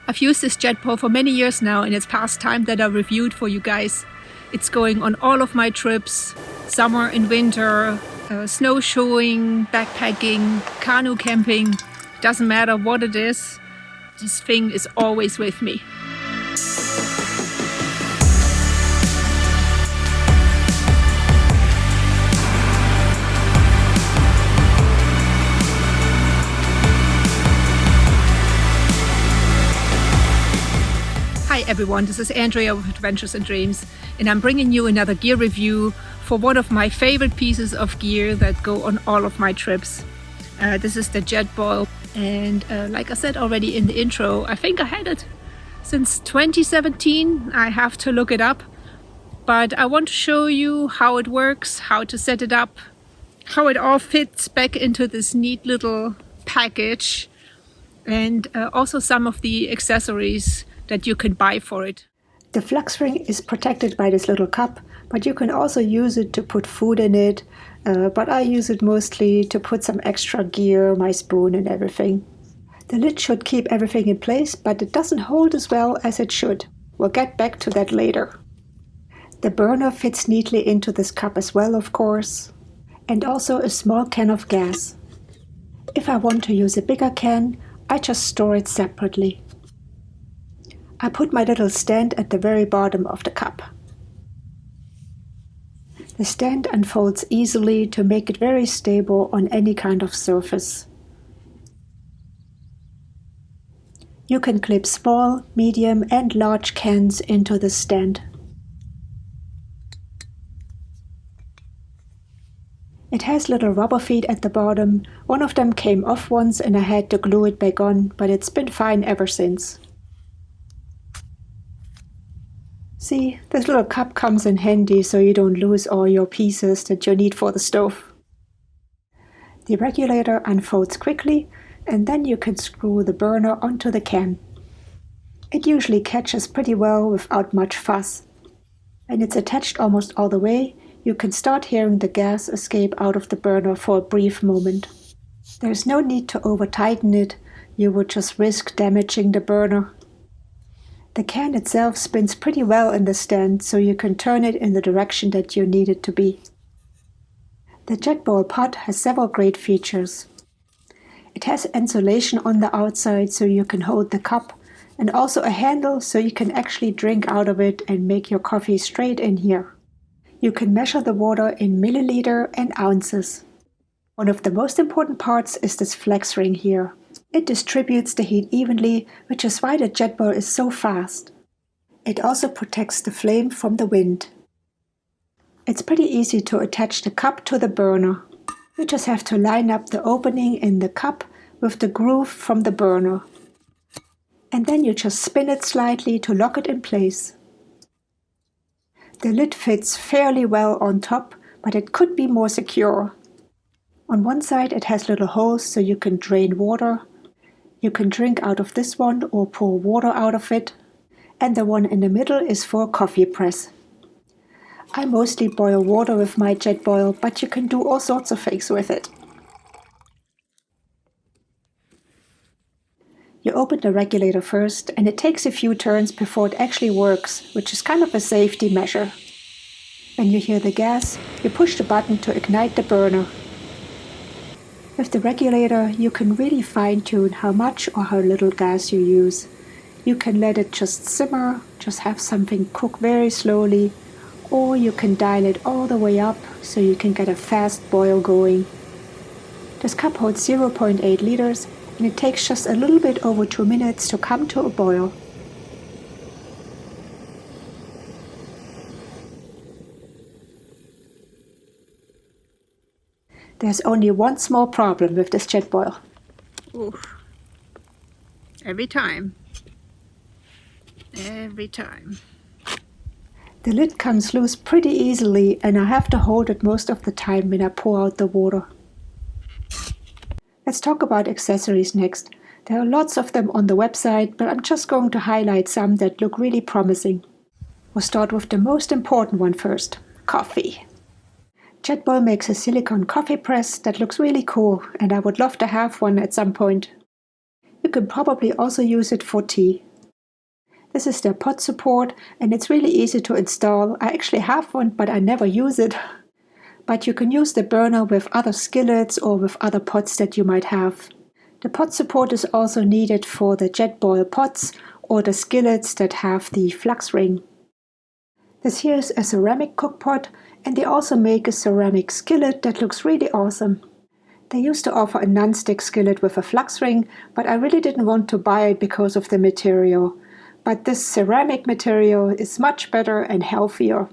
I've used this Jetboil for many years now, and it's past time that I reviewed for you guys. It's going on all of my trips, summer and winter, snowshoeing, backpacking, canoe camping, doesn't matter what it is, this thing is always with me. Hi everyone, this is Andrea of Adventures and Dreams, and I'm bringing you another gear review for one of my favorite pieces of gear that go on all of my trips. This is the Jetboil, and like I said already in the intro, I think I had it since 2017. I have to look it up, but I want to show you how it works, how to set it up, how it all fits back into this neat little package, and also some of the accessories that you can buy for it. The Flux ring is protected by this little cup, but you can also use it to put food in it, but I use it mostly to put some extra gear, my spoon and everything. The lid should keep everything in place, but it doesn't hold as well as it should. We'll get back to that later. The burner fits neatly into this cup as well, of course, and also a small can of gas. If I want to use a bigger can, I just store it separately. I put my little stand at the very bottom of the cup. The stand unfolds easily to make it very stable on any kind of surface. You can clip small, medium and large cans into the stand. It has little rubber feet at the bottom. One of them came off once and I had to glue it back on, but it's been fine ever since. See, this little cup comes in handy so you don't lose all your pieces that you need for the stove. The regulator unfolds quickly, and then you can screw the burner onto the can. It usually catches pretty well without much fuss. When it's attached almost all the way, you can start hearing the gas escape out of the burner for a brief moment. There's no need to over-tighten it, you would just risk damaging the burner. The can itself spins pretty well in the stand, so you can turn it in the direction that you need it to be. The Jetboil pot has several great features. It has insulation on the outside so you can hold the cup, and also a handle so you can actually drink out of it and make your coffee straight in here. You can measure the water in milliliter and ounces. One of the most important parts is this flex ring here. It distributes the heat evenly, which is why the Jetboil is so fast. It also protects the flame from the wind. It's pretty easy to attach the cup to the burner. You just have to line up the opening in the cup with the groove from the burner. And then you just spin it slightly to lock it in place. The lid fits fairly well on top, but it could be more secure. On one side it has little holes so you can drain water. You can drink out of this one or pour water out of it. And the one in the middle is for coffee press. I mostly boil water with my Jetboil, but you can do all sorts of things with it. You open the regulator first, and it takes a few turns before it actually works, which is kind of a safety measure. When you hear the gas, you push the button to ignite the burner. With the regulator, you can really fine-tune how much or how little gas you use. You can let it just simmer, just have something cook very slowly, or you can dial it all the way up so you can get a fast boil going. This cup holds 0.8 liters, and it takes just a little bit over 2 minutes to come to a boil. There's only one small problem with this Jetboil. Oof. Every time. Every time. The lid comes loose pretty easily, and I have to hold it most of the time when I pour out the water. Let's talk about accessories next. There are lots of them on the website, but I'm just going to highlight some that look really promising. We'll start with the most important one first: coffee. Jetboil makes a silicone coffee press that looks really cool, and I would love to have one at some point. You can probably also use it for tea. This is their pot support, and it's really easy to install. I actually have one, but I never use it. But you can use the burner with other skillets or with other pots that you might have. The pot support is also needed for the Jetboil pots or the skillets that have the Flux ring. This here is a ceramic cookpot, and they also make a ceramic skillet that looks really awesome. They used to offer a non-stick skillet with a Flux ring, but I really didn't want to buy it because of the material. But this ceramic material is much better and healthier.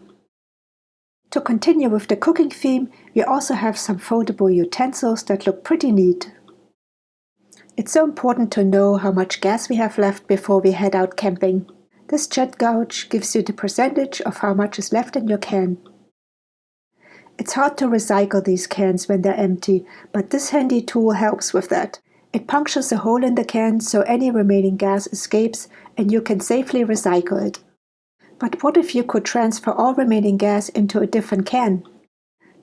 To continue with the cooking theme, we also have some foldable utensils that look pretty neat. It's so important to know how much gas we have left before we head out camping. This jet gauge gives you the percentage of how much is left in your can. It's hard to recycle these cans when they're empty, but this handy tool helps with that. It punctures a hole in the can so any remaining gas escapes and you can safely recycle it. But what if you could transfer all remaining gas into a different can?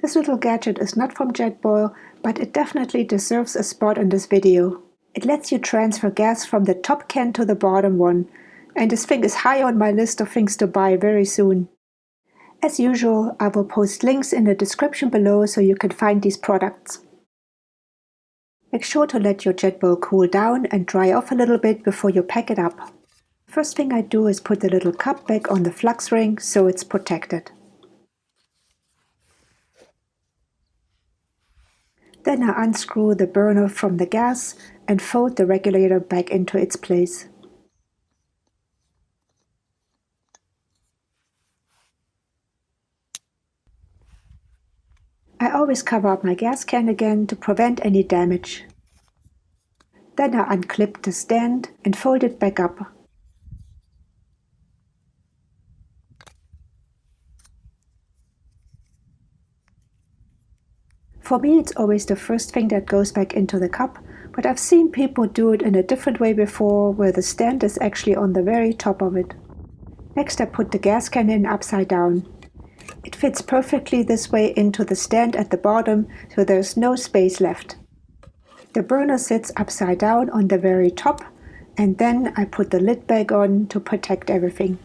This little gadget is not from Jetboil, but it definitely deserves a spot in this video. It lets you transfer gas from the top can to the bottom one, and this thing is high on my list of things to buy very soon. As usual, I will post links in the description below so you can find these products. Make sure to let your Jetboil cool down and dry off a little bit before you pack it up. First thing I do is put the little cup back on the Flux ring so it's protected. Then I unscrew the burner from the gas and fold the regulator back into its place. I always cover up my gas can again to prevent any damage. Then I unclip the stand and fold it back up. For me, it's always the first thing that goes back into the cup, but I've seen people do it in a different way before, where the stand is actually on the very top of it. Next, I put the gas can in upside down. It fits perfectly this way into the stand at the bottom, so there's no space left. The burner sits upside down on the very top, and then I put the lid back on to protect everything.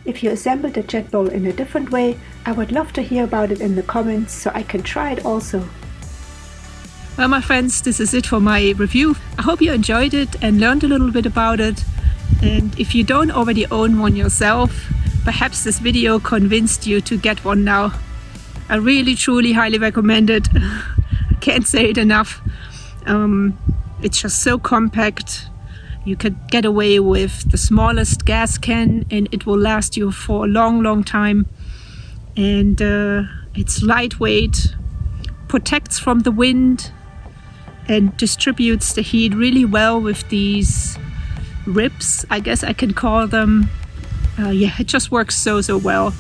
If you assembled the Jetboil in a different way, I would love to hear about it in the comments so I can try it also. Well, my friends, this is it for my review. I hope you enjoyed it and learned a little bit about it. And if you don't already own one yourself, perhaps this video convinced you to get one now. I really, truly, highly recommend it. I can't say it enough. It's just so compact. You could get away with the smallest gas can and it will last you for a long, long time. And it's lightweight, protects from the wind, and distributes the heat really well with these ribs, I guess I can call them. Yeah, it just works so well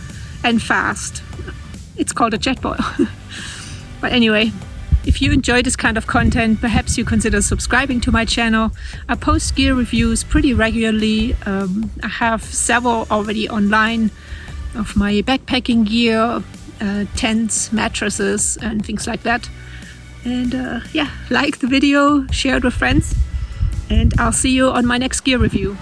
and fast. It's called a Jetboil. But anyway, if you enjoy this kind of content, perhaps you consider subscribing to my channel. I post gear reviews pretty regularly. I have several already online of my backpacking gear, tents, mattresses, and things like that. And yeah, like the video, share it with friends, and I'll see you on my next gear review.